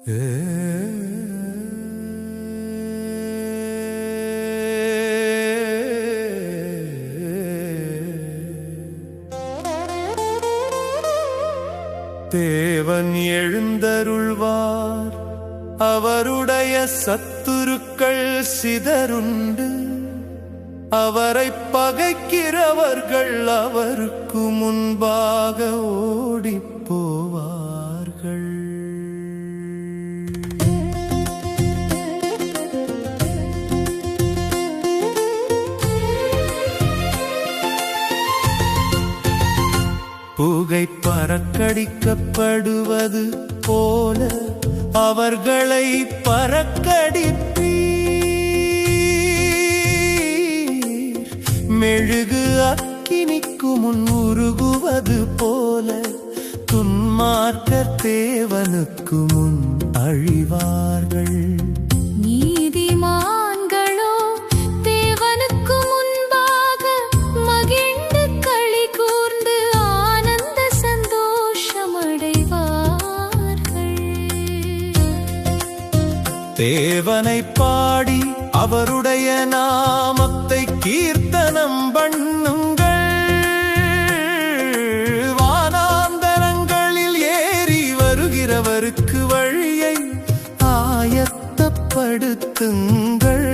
தேவன் எழுந்தருள்வார், அவருடைய சத்துருக்கள் சிதறுண்டு, அவரை பகைக்கிறவர்கள் அவருக்கு முன்பாக ஓடிப்போவார்கள். புகை பறக்கடிக்கப்படுவது போல அவர்களை பறக்கடிப்பீர். மெழுகு அக்கினிக்கு முன் உருகுவது போல துன்மார்க்கர் தேவனுக்கு முன் அழிவார்கள். நீதிமான்களோ தேவனுக்கு முன்பாக மகிழ்ந்து களி கூர்ந்து ஆனந்த சந்தோஷமடைவார்கள். தேவனை பாடி அவருடைய நாமத்தை கீர்த்தனம் பண்ணுங்கள். வானாந்தரங்களில் ஏறி வருகிறவருக்கு வழியை ஆயத்தப்படுத்துங்கள்.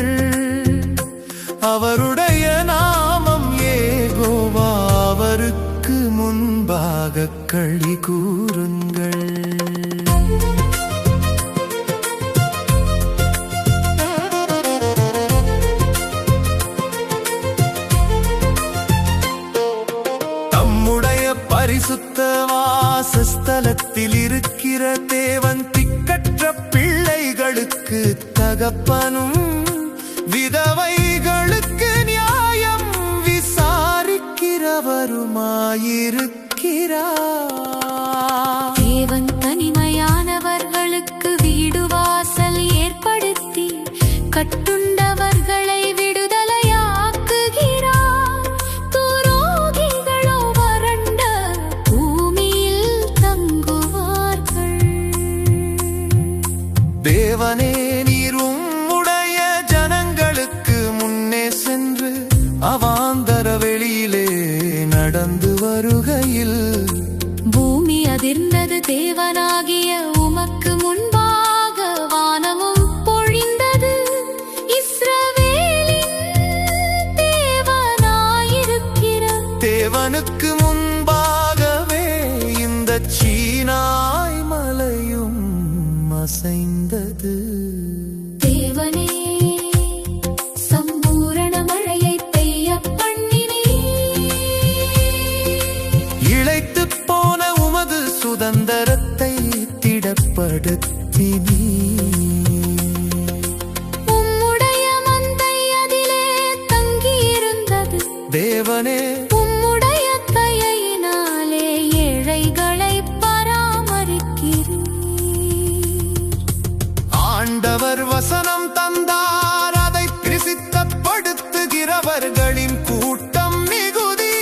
அவருடைய நாமம் யெகோவா, அவருக்கு முன்பாக களி கூருங்கள். பரிசுத்த வாசஸ்தலத்தில் இருக்கிற தேவன் திக்கற்ற பிள்ளைகளுக்கு தகப்பனும், விதவைகளுக்கு நியாயம் விசாரிக்கிறவருமாயிருக்கிறார். தேவன் தனிமையானவர்களுக்கு வீடு வாசல் ஏற்படுத்தி கட்டுண்டவர்களை விடுதலையாக்குகிறார். துரோகிகளோ வறண்ட பூமியில் தங்குவார்கள். தேவனே, நீர் உம்முடைய ஜனங்களுக்கு முன்னே சென்று அவாந்தர வெளியிலே நடந்து வருகையில் பூமி அதிர்ந்தது. தேவனாகிய உமக்கு முன்பாக வானமும் பொழிந்தது. இஸ்ரவேலின் தேவனாயிருக்கிற தேவனுக்கு முன்பாகவே இந்த சீனாய் மலையும் அசைந்தது. தேவனே, சம்பூரண மழையை பெய்ய பண்ணினீர். இளைத்துப் போன உமது சுதந்தரத்தை திடப்படுத்தினீர். உம்முடைய மந்தை அதிலே தங்கியிருந்தது. தேவனே, உம்முடைய தயையினாலே ஏழைகளை பராமரிக்கிறீர். ஆண்டவர் வசனம் தந்தார், அதை பிரசித்தப்படுத்துகிறவர்களின் கூட்டம் மிகுதி.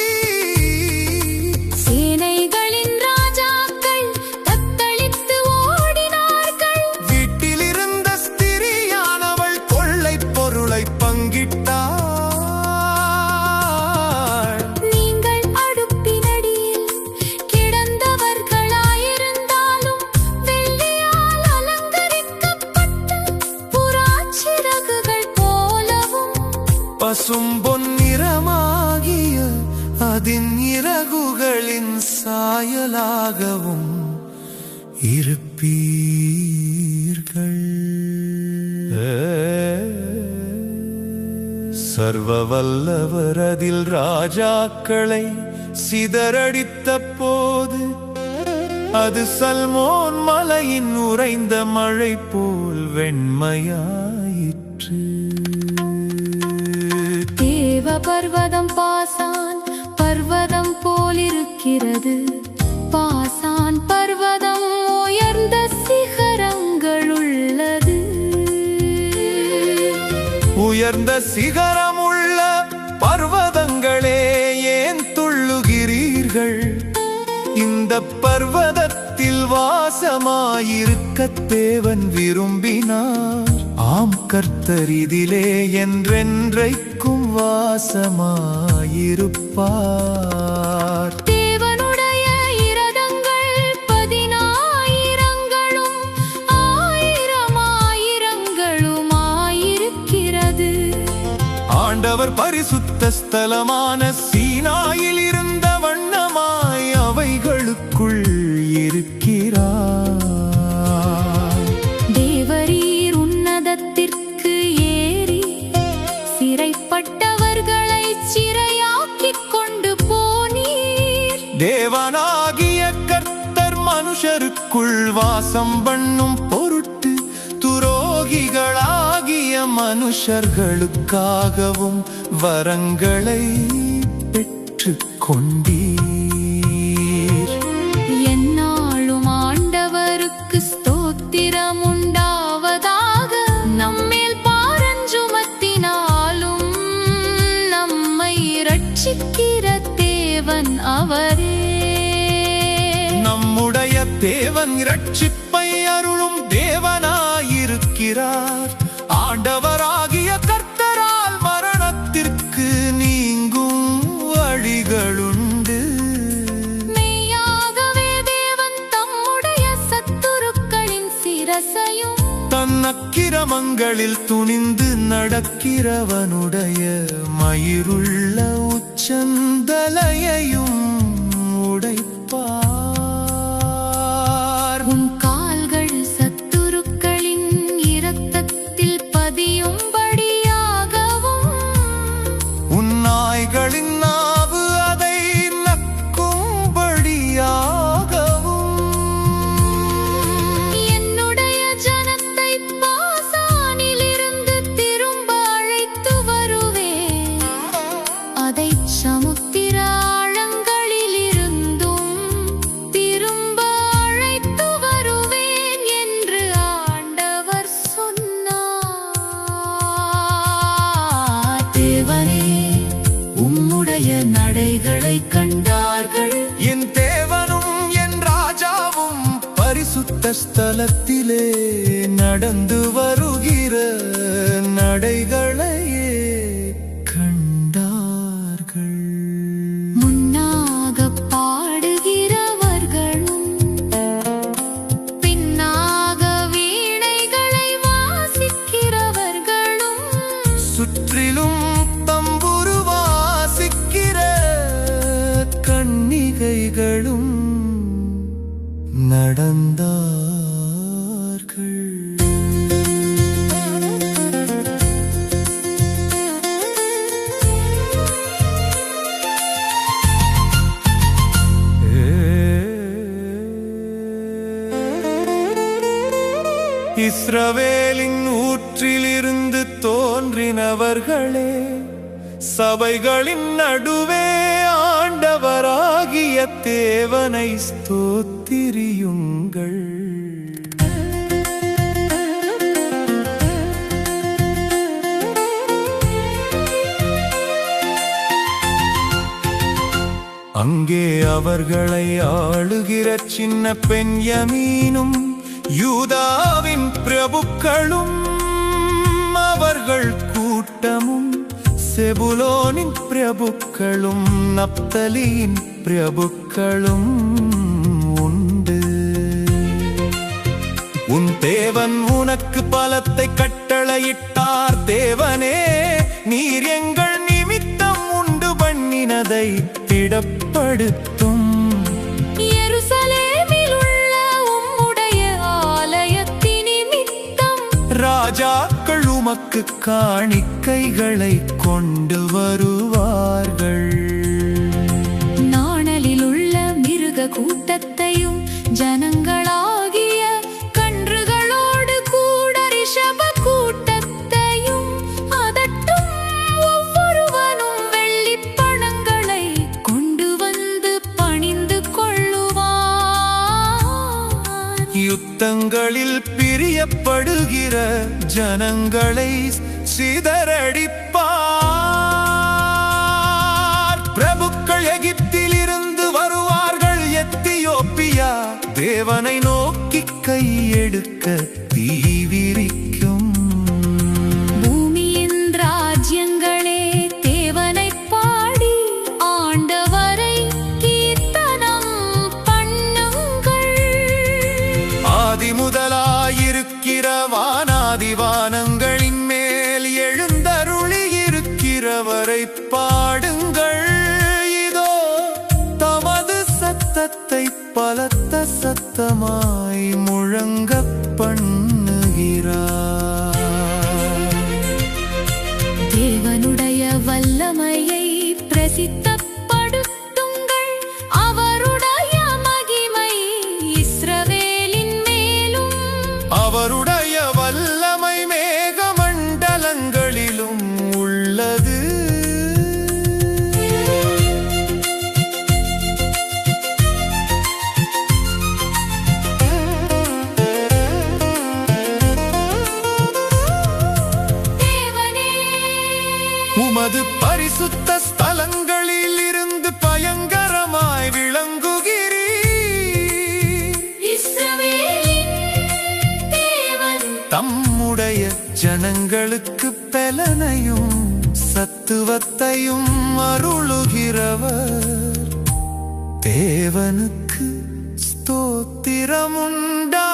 சேனைகளின் ராஜாக்கள் தத்தளித்து ஓடினார்கள். வீட்டிலிருந்த ஸ்திரியானவள் கொள்ளைப் பொருளை பங்கிட்டாள். நீங்கள் அடுப்பினடியில் கிடந்தவர்களாயிருந்தாலும் வெள்ளியால் அலங்கரிக்கப்பட்ட புறாச்சிறகுகள் போலவும் பசும்பொன் நிறமாகிய அதின் இறகுகளின் சாயலாகவும் இருப்பீர்கள். சர்வ வல்லவர் அதில் ராஜாக்களை சிதறடித்த போது அது சல்மோன் மலையின் உறைந்த மழை போல் வெண்மையாயிற்று. தேவ பர்வதம் பாசான் பர்வதம் போலிருக்கிறது. பாசான் பர்வதம் உயர்ந்த சிகரங்கள் உள்ளது. உயர்ந்த சிகரமுள்ள பர்வதங்களே, ஏன் துள்ளுகிறீர்கள்? இந்த பர்வதத்தில் வாசமாயிருக்க தேவன் விரும்பினார். ஆம், கர்த்தர் இதிலே என்றென்றைக்கும் வாசமாயிருப்பார். தேவனுடைய இரதங்கள் 10,000ங்களும் 1000 ஆண்டவர் பரிசுத்த ஸ்தலமான சீனாயில் இருந்த வண்ணமாய் அவைகளுக்குள் இருக்கிறார். தேவரீர் உன்னதத்திற்கு ஏறி சிறைப்பட்டவர்களை சிறையாக்கிக் கொண்டு போனீர். தேவனாகிய கர்த்தர் மனுஷருக்குள் வாசம் பண்ணும் பொருட்டு துரோகிகளாகிய மனுஷர்களுக்காகவும் வரங்களை பெற்றுக் கொண்டீர். எந்நாளும் ஆண்டவருக்கு ஸ்தோத்திரம் உண்டாவதாக. நம்மேல் பாரஞ்சுமத்தினாலும் நம்மை இரட்சிக்கிற தேவன் அவரே. நம்முடைய தேவன் இரட்சிப்பை அருளும் தேவனாயிருக்கிறார். ஆண்டவராகிய கர்த்தரால் மரணத்திற்கு நீங்கும் வழிகளுண்டு. மெய்யாகவே தேவன் தம்முடைய சத்துருக்களின் சிரசையும் தன் அக்கிரமங்களில் துணிந்து நடக்கிறவனுடைய மயிருள்ள உச்சந்தலையையும் உடைப்பார். உன் கால்கள் சத்துருக்களின் இரத்தத்தில் பதியும்படியாகவும் உன் நாய்களின் நாவு அதை நக்கும்படியாகவும் என்னுடைய ஜனத்தை பாசானிலிருந்து திரும்ப அழைத்து வருவேன். அதை சமுத்திர ஆழங்களிலிருந்தும் திரும்ப அழைத்து வருவேன் என்று ஆண்டவர் சொன்னார். தேவனே, உம்முடைய நடைகளை கண்டார்கள். என் தேவனும் என் ராஜாவும் பரிசுத்த ஸ்தலத்திலே நடந்து வருகிற நடைகளையே கண்டார்கள். முன்னாக பாடுகிறவர்களும் பின்னாக வீணைகளை வாசிக்கிறவர்களும் சுற்றிலும் தம்புரு வாசிக்கிற கன்னிகைகளும் நடந்தார்கள். இஸ்ரவேலின் ஊற்றிலிருந்து தோன்றினவர்களே, சபைகளின் நடுவே ஆண்டவராகிய தேவனை ஸ்தோத்திரியுங்கள். அங்கே அவர்களை ஆளுகிற சின்ன பென்யமீனும் யூதாவின் பிரபுக்களும் அவர்கள் கூட்டமும் செபுலோனின் பிரபுக்களும் நப்தலியின் பிரபுக்களும் உண்டு. உன் தேவன் உனக்கு பலத்தை கட்டளையிட்டார். தேவனே, நீர் எங்கள் நிமித்தம் உண்டு பண்ணினதை திடப்படுத்தும். எருசலேமில் உள்ள உம்முடைய ஆலயத்தின் நிமித்தம் ராஜாக்கள் உமக்கு காணிக்கைகளை கொண்டு வருவார்கள். நாணலில் உள்ள மிருக கூட்டத்தையும் ஜனங்களாகிய கன்றுகளோடு கூட ரிஷப கூட்டத்தையும் அதட்டும். ஒவ்வொருவனும் வெள்ளிப் பணங்களை கொண்டு வந்து பணிந்து கொள்ளுவான். யுத்தங்களில் பிரியப்படுகிற ஜனங்களை சிதறடிப்பார். பிரபுக்கள் எகிப்தில் இருந்து வருவார்கள். எத்தியோப்பியா தேவனை நோக்கி கையெடுக்க தீவிரிக்கும். பூமியின் ராஜ்யங்களே தேவனை பாடி ஆண்டவரை கீர்த்தனம் பண்ணுங்கள். ஆதி முதலாயிருக்கிற வானாதி வானங்களின் மேல் எழுந்தருளி இருக்கிறவரை பாடுங்கள். இதோ தமது சத்தத்தை பலத்த சத்தமாய் முழங்கப் பண்ணுகிறார். தேவனுடைய வல்லமையை பிரசித்தப்படுத்துங்கள். அவருடைய மகிமை இஸ்ரவேலின் மேலும், அவருடைய வல்லமை மேகமண்டலங்களிலும் உள்ளது. உமது பரிசுத்த ஸ்தலங்களில் இருந்து பயங்கரமாய் விளங்குகிறீர். இஸ்ரவேலின் தேவன் தம்முடைய ஜனங்களுக்கு பெலனையும் சத்துவத்தையும் அருளுகிறவர். தேவனுக்கு ஸ்தோத்திரமுண்டா.